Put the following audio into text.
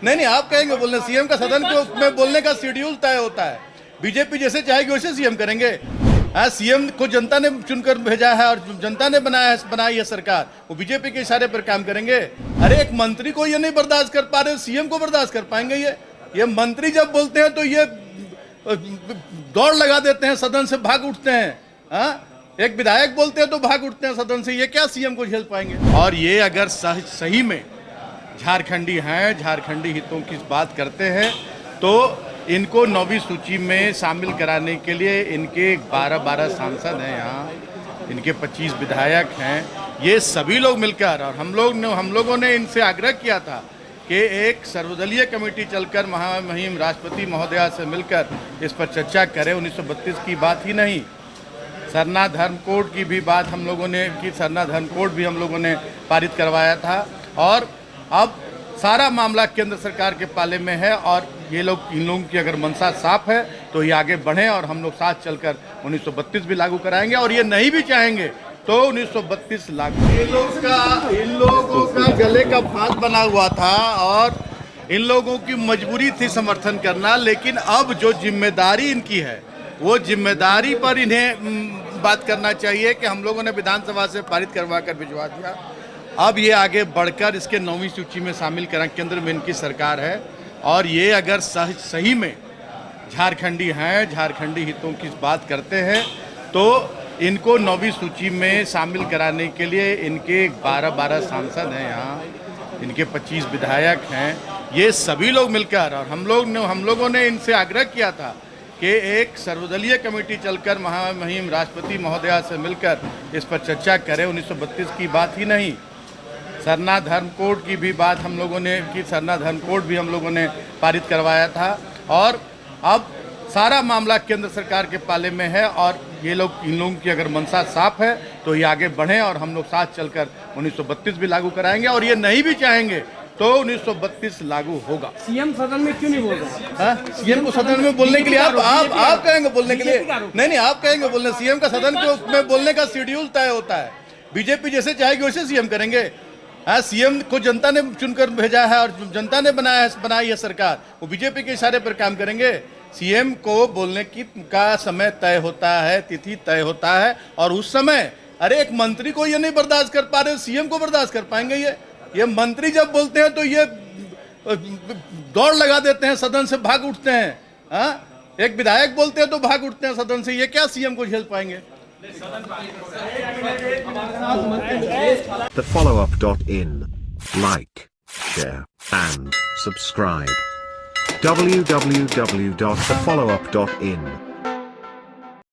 नहीं, आप कहेंगे बोलने, सीएम का सदन में बोलने का शेड्यूल तय होता है। बीजेपी जैसे चाहेगी वैसे सीएम करेंगे। हाँ, सीएम को जनता ने चुनकर भेजा है और जनता ने बनाई है सरकार, वो बीजेपी के इशारे पर काम करेंगे। अरे एक मंत्री को ये नहीं बर्दाश्त कर पा रहे, सीएम को बर्दाश्त कर पाएंगे? ये मंत्री जब बोलते हैं तो ये दौड़ लगा देते हैं, सदन से भाग उठते हैं। हाँ, एक विधायक बोलते हैं तो भाग उठते हैं सदन से, ये क्या सीएम को झेल पाएंगे? और ये अगर सही में झारखंडी हैं, झारखंडी हितों की बात करते हैं, तो इनको 9वीं सूची में शामिल कराने के लिए इनके 12 सांसद हैं, यहाँ इनके 25 विधायक हैं, ये सभी लोग मिलकर, और हम लोगों ने इनसे आग्रह किया था कि एक सर्वदलीय कमेटी चलकर महामहिम राष्ट्रपति महोदया से मिलकर इस पर चर्चा करें। 1932 की बात ही नहीं, सरना धर्म कोड की भी बात हम लोगों ने की, सरना धर्म कोड भी हम लोगों ने पारित करवाया था। और अब सारा मामला केंद्र सरकार के पाले में है, और इन लोगों की अगर मंशा साफ है तो ये आगे बढ़ें, और हम लोग साथ चलकर 1932 भी लागू कराएंगे, और ये नहीं भी चाहेंगे तो 1932 लागू। इन लोगों का गले का फांस बना हुआ था, और इन लोगों की मजबूरी थी समर्थन करना, लेकिन अब जो जिम्मेदारी इनकी है वो जिम्मेदारी पर इन्हें बात करना चाहिए कि हम लोगों ने विधानसभा से पारित करवा कर भिजवा दिया, अब ये आगे बढ़कर इसके 9वीं सूची में शामिल करें। केंद्र में इनकी सरकार है, और ये अगर सही में झारखंडी हैं, झारखंडी हितों की बात करते हैं, तो इनको 9वीं सूची में शामिल कराने के लिए इनके 12 सांसद हैं, यहाँ इनके 25 विधायक हैं, ये सभी लोग मिलकर, और हम लोगों ने इनसे आग्रह किया था कि एक सर्वदलीय कमेटी चलकर महामहिम राष्ट्रपति महोदया से मिलकर इस पर चर्चा करें। 1932 की बात ही नहीं, सरना धर्म कोड की भी बात हम लोगों ने की, सरना धर्म कोड भी हम लोगों ने पारित करवाया था, और अब सारा मामला केंद्र सरकार के पाले में है, और इन लोगों की अगर मंशा साफ है तो ये आगे बढ़ें, और हम लोग साथ चलकर 1932 भी लागू कराएंगे, और ये नहीं भी चाहेंगे तो 1932 लागू होगा। सीएम सदन में क्यों नहीं बोल रहे? सीएम को सदन में बोलने के लिए आप कहेंगे बोलने के लिए? नहीं, आप कहेंगे बोलने, सीएम का सदन में बोलने का शेड्यूल तय होता है। बीजेपी जैसे चाहेगी वैसे सीएम करेंगे। हाँ, सीएम को जनता ने चुनकर भेजा है और जनता ने बनाई है सरकार, वो बीजेपी के इशारे पर काम करेंगे। सीएम को बोलने का समय तय होता है, तिथि तय होता है, और उस समय अरे एक मंत्री को ये नहीं बर्दाश्त कर पा रहे, सीएम को बर्दाश्त कर पाएंगे? ये मंत्री जब बोलते हैं तो ये दौड़ लगा देते हैं, सदन से भाग उठते हैं। हाँ, एक विधायक बोलते हैं तो भाग उठते हैं सदन से, ये क्या सीएम को झेल पाएंगे? TheFollowUp.in. Like, share, and subscribe. www.thefollowup.in